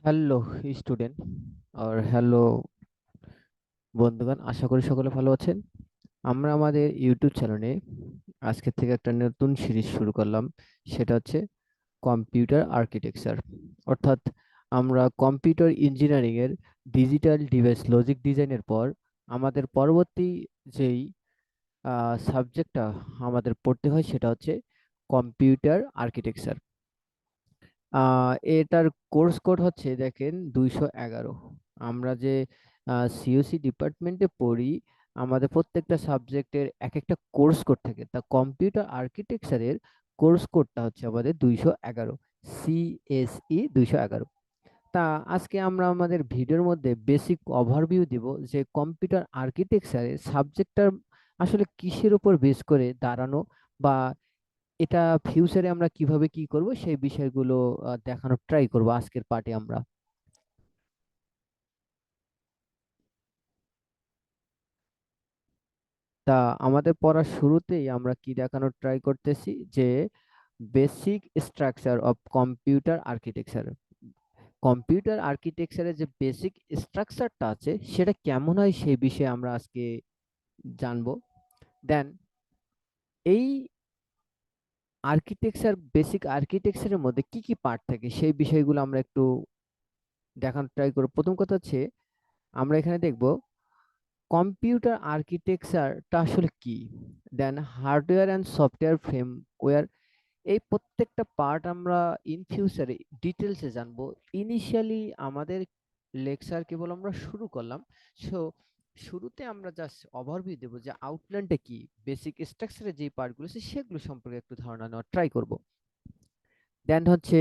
Hello student আর hello বন্ধুগণ, আশা করি সকলে ভালো আছেন। আমরা আমাদের ইউটিউব চ্যানেলে আজকে থেকে একটা নতুন সিরিজ শুরু করলাম। সেটা হচ্ছে কম্পিউটার আর্কিটেকচার, অর্থাৎ আমরা কম্পিউটার ইঞ্জিনিয়ারিং এর ডিজিটাল ডিভাইস লজিক ডিজাইনের পর আমাদের পরবর্তী যেই সাবজেক্টটা আমাদের পড়তে হয় সেটা হচ্ছে কম্পিউটার আর্কিটেকচার। এটার কোর্স কোড হচ্ছে দেখেন 211। আমরা যে সিওসি ডিপার্টমেন্টে পড়ি, আমাদের প্রত্যেকটা সাবজেক্টের এক একটা কোর্স কোড থাকে। তা কম্পিউটার আর্কিটেকচারের কোর্স কোডটা হচ্ছে আমাদের 211, সিএসই 211। তা আজকে আমরা আমাদের ভিডিওর মধ্যে বেসিক ওভারভিউ দিব যে কম্পিউটার আর্কিটেকচারের সাবজেক্টটা আসলে কিসের উপর বেস করে দাঁড়ানো, বা এটা ফিউচারে আমরা কিভাবে কি করব সেই বিষয়গুলো দেখানোর ট্রাই করব আজকের পার্টে আমরা। তা আমাদের পড়ার শুরুতেই আমরা কি দেখানোর ট্রাই করতেছি যে basic structure of computer architecture. Computer আর্কিটেকচারের যে বেসিক স্ট্রাকচারটা আছে সেটা কেমন হয় সেই বিষয়ে আমরা আজকে জানবো। দেন এই বেসিক আর্কিটেকচারের মধ্যে কি কি পার্ট থাকে সেই বিষয়গুলো আমরা একটু দেখানোর ট্রাই করব। প্রথম কথা হচ্ছে আমরা এখানে দেখব কম্পিউটার আর্কিটেকচারটা আসলে কি, দেন হার্ডওয়্যার অ্যান্ড সফটওয়্যার ফ্রেমওয়্যার। এই প্রত্যেকটা পার্ট আমরা ইন ফিউচারে ডিটেলসে জানবো। ইনিশিয়ালি আমাদের লেকচার কেবল আমরা শুরু করলাম। সো শুরুতে আমরা জাস্ট ওভারভিউ দেবো যে আউটলাইনটা কি, বেসিক স্ট্রাকচারের যে পার্টগুলো আছে সেগুলো সম্পর্কে একটু ধারণা নেওয়ার ট্রাই করব। দেন হচ্ছে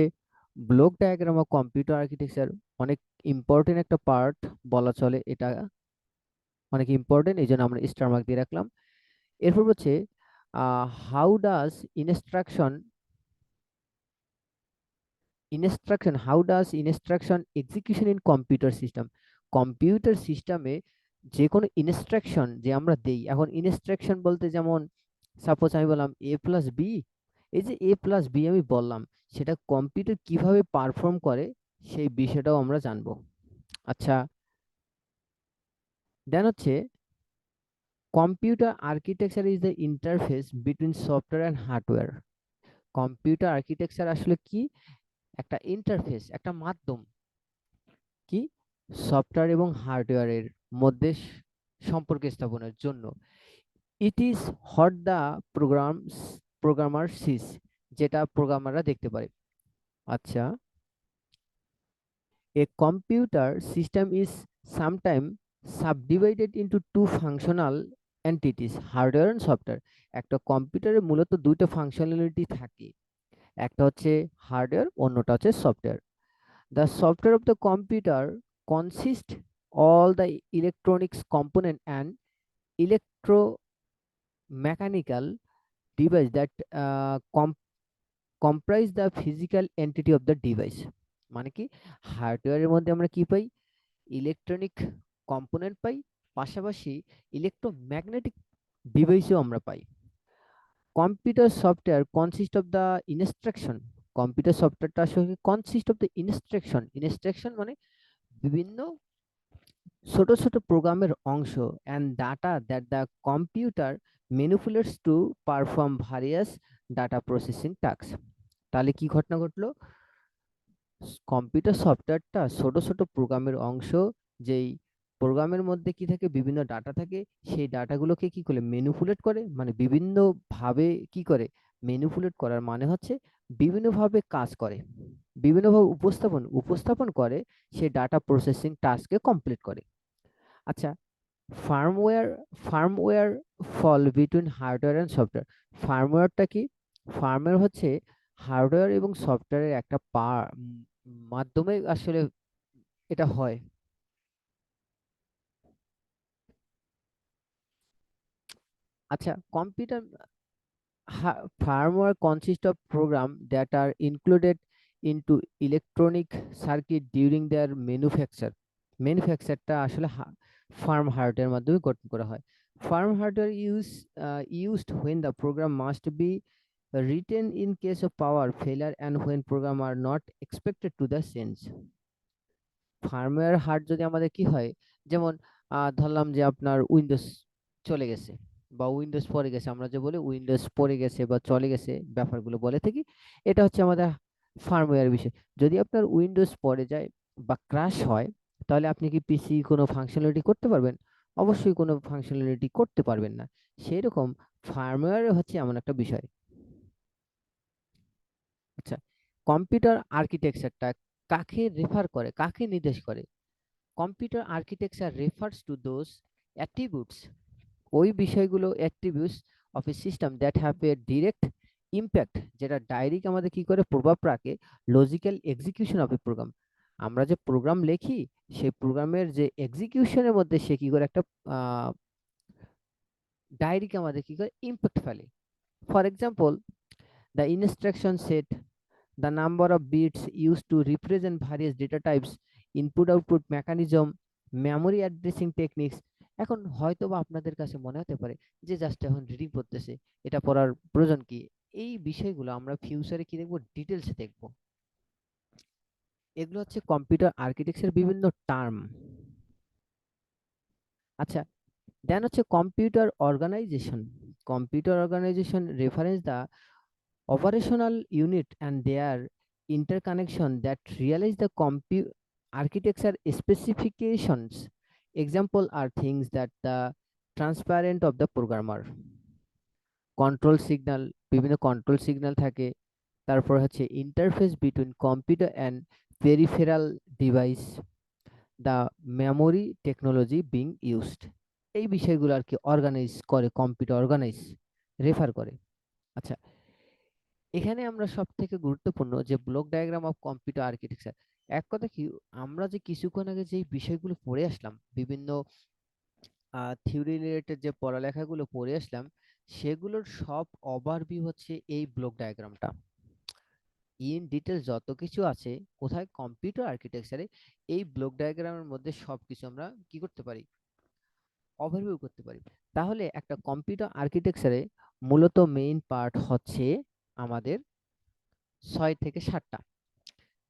block diagram of computer architecture, অনেক ইম্পর্টেন্ট একটা পার্ট বলা চলে, এটা অনেক ইম্পর্টেন্ট, এই জন্য আমরা স্টার মার্ক দিয়ে রাখলাম। এরপর হচ্ছে how does instruction how does instruction execution in computer system. Computer সিস্টেমে যে কোনো ইনস্ট্রাকশন যে আমরা দেই, এখন ইনস্ট্রাকশন বলতে যেমন সাপোজ আমি বললাম A+B, এই যে A+B আমি বললাম, সেটা কম্পিউটার কিভাবে পারফর্ম করে সেই বিষয়টাও আমরা জানবো। আচ্ছা, দেন হচ্ছে computer architecture is the interface between software and hardware. Computer architecture আসলে কি? একটা ইন্টারফেস, একটা মাধ্যম, কি সফটওয়্যার এবং হার্ডওয়্যারের মধ্যে সম্পর্ক স্থাপনের জন্য। It is what the programmer sees, যেটা প্রোগ্রামাররা দেখতে পারে। আচ্ছা, a computer system is sometimes subdivided into two functional entities, hardware and software. একটা কম্পিউটারে মূলত দুইটা ফাংশনালিটি থাকে, একটা হচ্ছে হার্ডওয়্যার, অন্যটা হচ্ছে software. The software of the computer consists all the electronics component and electromechanical device that comprise the physical entity of the device। মানে কি, হার্ডওয়্যারের মধ্যে আমরা কি পাই? ইলেকট্রনিক কম্পোনেন্ট পাই, পাশাপাশি ইলেকট্রোম্যাগনেটিক ডিভাইসও আমরা পাই। Computer software consist of the instruction. Computer সফটওয়্যারটা আসলে consist of the instruction. Instruction মানে বিভিন্ন ছোট ছোট প্রোগ্রামের অংশ, and data that the computer manipulates to perform various data processing task. তাহলে কি ঘটনা ঘটলো? কম্পিউটার সফটওয়্যারটা ছোট ছোট প্রোগ্রামের অংশ, যেই প্রোগ্রামের মধ্যে কি থাকে, বিভিন্ন ডাটা থাকে, সেই ডাটাগুলোকে কি করে ম্যানিপুলেট করে, মানে বিভিন্ন ভাবে কি করে ম্যানিপুলেট করার মানে হচ্ছে বিভিন্নভাবে কাজ করে, বিভিন্নভাবে উপস্থাপন উপস্থাপন করে, সেই ডাটা প্রসেসিং টাস্ককে কমপ্লিট করে। আচ্ছা, firmware firmware fall between hardware and software. ফার্মওয়্যারটা কি? ফার্মওয়্যার হচ্ছে হার্ডওয়্যার এবং সফটওয়্যারের একটা মাধ্যমে আসলে এটা হয়। আচ্ছা, computer firmware consists of programs that are included into electronic circuit during their manufacture। ম্যানুফ্যাকচারটা আসলে ফার্ম হার্ডওয়্যার মাধ্যমে গঠন করা হয়। Farm hardware used when the program must be written in case of power failure and when program are not expected to the change। Firmware hard যদি আমাদের কি হয়, যেমন ধরলাম যে আপনার উইন্ডোজ চলে গেছে বা উইন্ডোজ পড়ে গেছে, আমরা যে বলি উইন্ডোজ পড়ে গেছে বা চলে গেছে ব্যাপারগুলো বলে থাকি, এটা হচ্ছে আমাদের ফার্মওয়্যার বিষয়। যদি আপনার উইন্ডোজ পড়ে যায় বা ক্র্যাশ হয়, তাহলে আপনি কি পিসি কোনো ফাংশনালিটি করতে পারবেন? অবশ্যই কোনো ফাংশনালিটি করতে পারবেন না। সেই রকম ফার্মওয়্যার হচ্ছে এমন একটা বিষয়। আচ্ছা, কম্পিউটার আর্কিটেকচারটা কাকে রেফার করে, কাকে নির্দেশ করে? Computer architecture refers to those attributes, ওই বিষয়গুলো attributes of a system that have a direct impact, যেটা ডাইরেক্ট আমাদের কি করে প্রভাব রাখে logical execution of a program. আমরা যে প্রোগ্রাম লিখি, সেই প্রোগ্রামের যে এক্সিকিউশনের মধ্যে সে কি করে একটা ডাইরেক্ট আমাদের কি করে ইম্প্যাক্ট ফেলে। For example, the instruction set, the number of bits used to represent various data types, input output mechanism, memory addressing techniques। এখন হয়তো বা আপনাদের কাছে মনে হতে পারে যে জাস্ট এখন রিডিং পড়তেছে, এটা পড়ার প্রয়োজন কি? এই বিষয়গুলো আমরা ফিউচারে কি দেখবো, ডিটেলসে দেখবো। এগুলো হচ্ছে কম্পিউটার আর্কিটেকচার বিভিন্ন টার্ম। আচ্ছা, দেন হচ্ছে computer organisation. Computer organisation reference the operational unit and their interconnection that realize the architecture specifications. Example are things that the transparent of the programmer, control signal, বিভিন্ন control signal থাকে, তারপর হচ্ছে interface between computer and peripheral device, the memory technology being used. এই বিষয়গুলো আর কি organise করে, computer organise refer করে। আচ্ছা, এখানে আমরা সব থেকে গুরুত্বপূর্ণ যে block diagram of computer architecture. এক কথা কি, আমরা যে কিছুক্ষণ আগে যে বিষয়গুলো পড়ে আসলাম, বিভিন্ন থিওরি রিলেটেড যে পড়ালেখাগুলো পড়ে আসলাম, সেগুলোর সব ওভারভিউ হচ্ছে এই ব্লক ডায়াগ্রামটা। ইন ডিটেলস যত কিছু আছে কোথায়, কম্পিউটার আর্কিটেকচারে, এই ব্লক ডায়াগ্রামের মধ্যে সবকিছু আমরা কি করতে পারি, ওভারভিউ করতে পারি। তাহলে একটা কম্পিউটার আর্কিটেকচারে মূলত মেইন পার্ট হচ্ছে আমাদের 6 থেকে 7টা।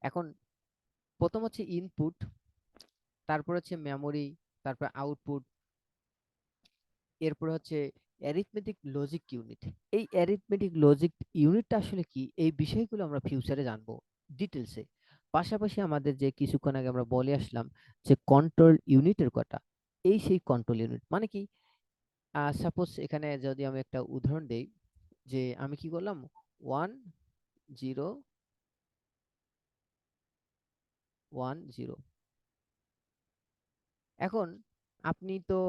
এখন প্রথম হচ্ছে ইনপুট, তারপর হচ্ছে মেমোরি, তারপর আউটপুট, এরপর হচ্ছে অ্যারিথমেটিক লজিক ইউনিট। এই অ্যারিথমেটিক লজিক ইউনিটটা আসলে কি, এই বিষয়গুলো আমরা ফিউচারে জানবো ডিটেলসে। পাশাপাশি আমাদের যে কিছুক্ষণ আগে আমরা বলে আসলাম যে কন্ট্রোল ইউনিটের কথা, এই সেই কন্ট্রোল ইউনিট মানে কি, সাপোজ এখানে যদি আমি একটা উদাহরণ দেই, যে আমি কি করলাম, 1010। এখন আপনি তো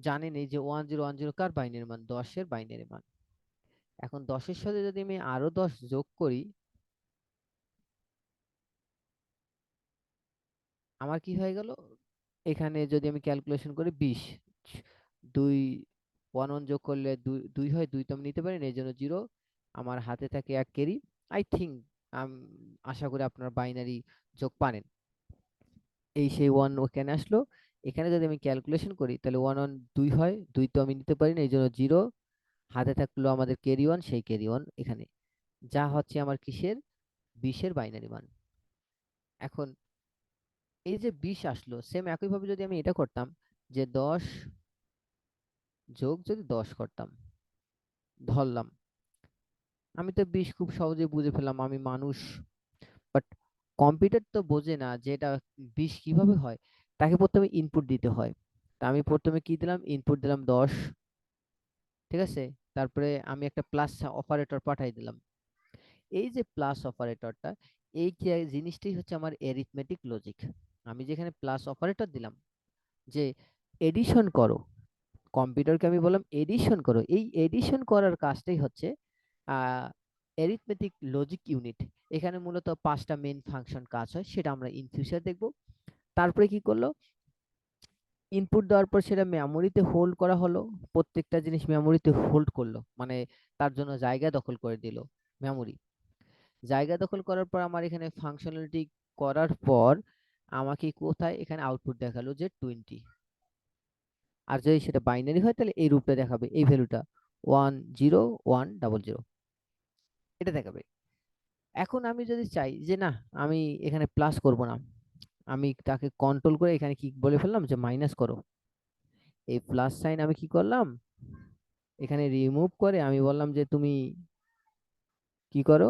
জানেনই যে 1010 কার বাইনারি মান, 10-এর বাইনারি মান। এখন 10-এর সাথে যদি আমি আরো 10 যোগ করি, আমার কি হয়ে গেল, এখানে যদি আমি ক্যালকুলেশন করি 20, দুই 1 যোগ করলে দুই দুই হয়, দুই তো আমি নিতে পারি না, এই জন্য 0, আমার হাতে থাকে 1 ক্যারি। আই থিঙ্ক, আশা করি আপনার বাইনারি যোগ পারেন। এই সেই 1 ওখানে আসলো, এখানে যদি আমি ক্যালকুলেশন করি তাহলে 1 2 হয়, 2 তো আমি নিতে পারি না, এই জন্য 0, হাতে থাকলো আমাদের ক্যারি 1, সেই ক্যারি 1 এখানে, যা হচ্ছে আমার কিসের, 20-এর বাইনারি মান। এখন এই যে 20 আসলো, সেম একইভাবে যদি আমি এটা করতাম, যে 10 যোগ যদি 10 করতাম, ধরলাম, আমি তো 20 খুব সহজে বুঝে ফেললাম, আমি মানুষ। বাট কম্পিউটার তো বোঝে না যে এটা 20 কিভাবে হয়, তাকে প্রথমে ইনপুট দিতে হয়। তা আমি প্রথমে কি দিলাম, ইনপুট দিলাম 10, ঠিক আছে, তারপরে আমি একটা প্লাস অপারেটর পাঠাই দিলাম। এই যে প্লাস অপারেটরটা, এই জিনিসটাই হচ্ছে আমার এরিথমেটিক লজিক। আমি যেখানে প্লাস অপারেটর দিলাম, যে এডিশন করো, কম্পিউটারকে আমি বললাম এডিশন করো, এই এডিশন করার কাজটাই হচ্ছে এরিথমেটিক লজিক ইউনিট। এখানে মূলত 5টা মেইন ফাংশন কাজ হয়, সেটা আমরা ইন ফিউচার দেখব। তারপরে কি করলো, ইনপুট দেওয়ার পর সেটা মেমোরিতে হোল্ড করা হলো, প্রত্যেকটা জিনিস মেমোরিতে হোল্ড করলো, মানে তার জন্য জায়গা দখল করে দিল মেমোরি। জায়গা দখল করার পর আমার এখানে ফাংশনালিটি করার পর আমাকে কোথায়, এখানে আউটপুট দেখালো যে 20। আর যদি সেটা বাইনারি হয় তাহলে এই রূপটা দেখাবে, এই ভ্যালুটা 101000 এটা দেখাবে। এখন আমি যদি চাই যে না, আমি এখানে প্লাস করব না, আমি তাকে কন্ট্রোল করে এখানে কি বলে ফেললাম যে মাইনাস করো। এই প্লাস সাইন আমি কি করলাম, এখানে রিমুভ করে আমি বললাম যে তুমি কি করো,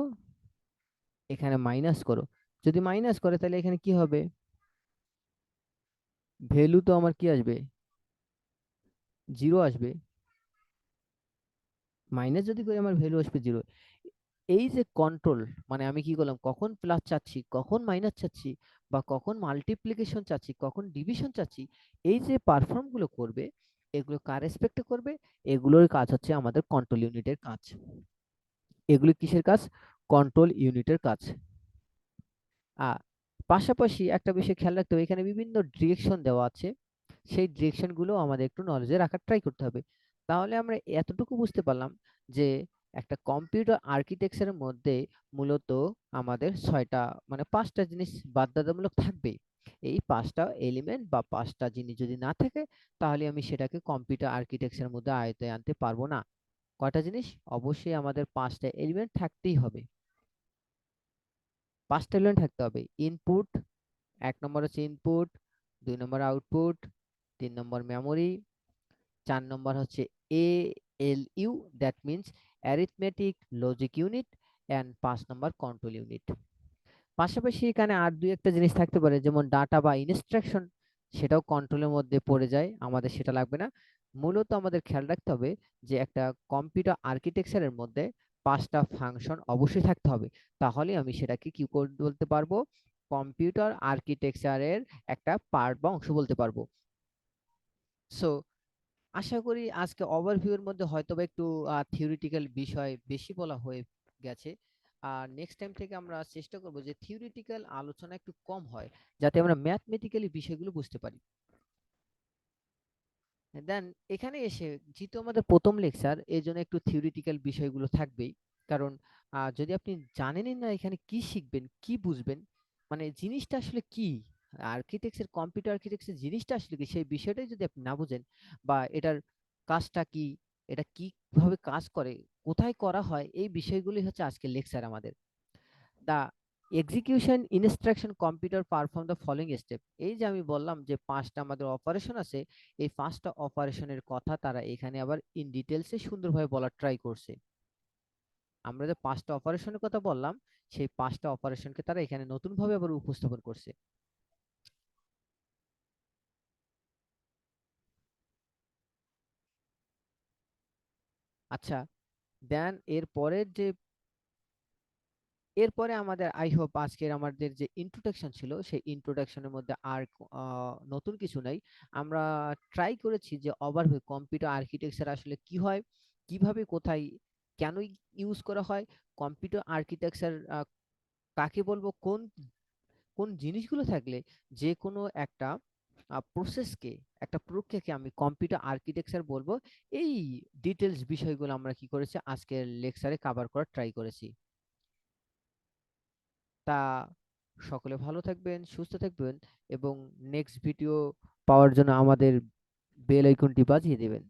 এখানে মাইনাস করো। যদি মাইনাস করে তাহলে এখানে কি হবে, ভ্যালু তো আমার কি আসবে, জিরো আসবে। মাইনাস যদি করি আমার ভ্যালু আসবে জিরো। এই যে কন্ট্রোল, মানে আমি কি করলাম, কখন প্লাস চাচ্ছি, কখন মাইনাস চাচ্ছি, বা কখন মাল্টিপ্লিকেশন চাচ্ছি, কখন ডিভিশন চাচ্ছি, এই যে পারফর্ম গুলো করবে, এগুলো কার রেসপেক্টে করবে, এগুলোর কাজ হচ্ছে আমাদের কন্ট্রোল ইউনিটের কাজ। এগুলো কিসের কাজ, কন্ট্রোল ইউনিটের কাজ। পাশাপাশি একটা বিষয় খেয়াল রাখতে হবে, এখানে বিভিন্ন ডিরেকশন দেওয়া আছে, সেই ডিরেকশন গুলো আমাদের একটু নলেজে রাখার ট্রাই করতে হবে। তাহলে আমরা এতটুকু বুঝতে পারলাম যে একটা কম্পিউটার আর্কিটেকচারের মধ্যে মূলত আমাদের ছয়টা, মানে পাঁচটা জিনিস বাধ্যতামূলক থাকবে। এই পাঁচটা এলিমেন্ট বা পাঁচটা জিনিস যদি না থাকে, তাহলে আমি সেটাকে কম্পিউটার আর্কিটেকচারের মধ্যে আয়ত্তে আনতে পারবো না। কয়টা জিনিস, অবশ্যই আমাদের পাঁচটা এলিমেন্ট থাকতেই হবে। পাঁচটা এলিমেন্ট থাকতে হবে। ইনপুট, এক নম্বর হচ্ছে ইনপুট, দুই নম্বর আউটপুট, তিন নম্বর মেমোরি, চার নম্বর হচ্ছে ALU, that means arithmetic logic unit, and পাঁচ নম্বর কন্ট্রোল ইউনিট। পাশাপাশি এখানে আর দুই একটা জিনিস থাকতে পারে, যেমন ডাটা বা ইনস্ট্রাকশন, সেটাও কন্ট্রোলের মধ্যে পড়ে যায়, আমাদের সেটা লাগবে না। মূলত আমাদের খেয়াল রাখতে হবে যে একটা কম্পিউটার আর্কিটেকচারের মধ্যে পাঁচটা ফাংশন অবশ্যই থাকতে হবে, তাহলে আমি সেটাকে কি বলতে পারবো, কম্পিউটার আর্কিটেকচারের একটা পার্ট বা অংশ বলতে পারবো। সো আশা করি আজকে ওভারভিউর মধ্যে হয়তোবা একটু থিওরিটিক্যাল বিষয় বেশি বলা হয়ে গেছে। আর নেক্সট টাইম থেকে আমরা চেষ্টা করব যে থিওরিটিক্যাল আলোচনা একটু কম হয়, যাতে আমরা ম্যাথমেটিক্যালি বিষয়গুলো বুঝতে পারি। দেন এখানে এসে, যেহেতু আমাদের প্রথম লেকচার, এই জন্য একটু থিওরিটিক্যাল বিষয়গুলো থাকবেই। কারণ যদি আপনি জানেনই না এখানে কি শিখবেন, কি বুঝবেন, মানে জিনিসটা আসলে কি, আর্কিটেকচার, কম্পিউটার আর্কিটেকচার জিনিসটা আসলে কি, সেই বিষয়টাই যদি আপনি না বুঝেন, বা এটার কাজটা কি, এটা কিভাবে কাজ করে, কোথায় করা হয়, এই বিষয়গুলি হচ্ছে আজকের লেকচার আমাদের। The execution instruction computer perform the following step. এই যে আমি বললাম যে পাঁচটা আমাদের অপারেশন আছে, এই পাঁচটা অপারেশনের কথা তারা এখানে আবার ইন ডিটেলসে সুন্দরভাবে বলার ট্রাই করছে। আমরা যে পাঁচটা অপারেশনের কথা বললাম, সেই পাঁচটা অপারেশনকে তারা এখানে নতুন ভাবে আবার উপস্থাপন করছে। আচ্ছা, দেন এরপরে আমাদের আই হোপ আজকের আমাদের যে ইন্ট্রোডাকশন ছিল, সেই ইন্ট্রোডাকশনের মধ্যে আর নতুন কিছু নাই। আমরা ট্রাই করেছি যে ওভারভিউ কম্পিউটার আর্কিটেকচার আসলে কি হয়, কিভাবে, কোথায়, কেন ইউজ করা হয়, কম্পিউটার আর্কিটেকচার কাকে বলবো, কোন কোন জিনিসগুলো থাকলে যে কোনো একটা প্রসেসকে, একটা প্রক্রিয়াকে আমি কম্পিউটার আর্কিটেকচার বলবো। এই ডিটেলস বিষয়গুলো আমরা কি করেছি আজকের লেকচারে কভার করার ট্রাই করেছি। তা সকলে ভালো থাকবেন, সুস্থ থাকবেন, এবং নেক্সট ভিডিও পাওয়ার জন্য আমাদের বেল আইকনটি বাজিয়ে দেবেন।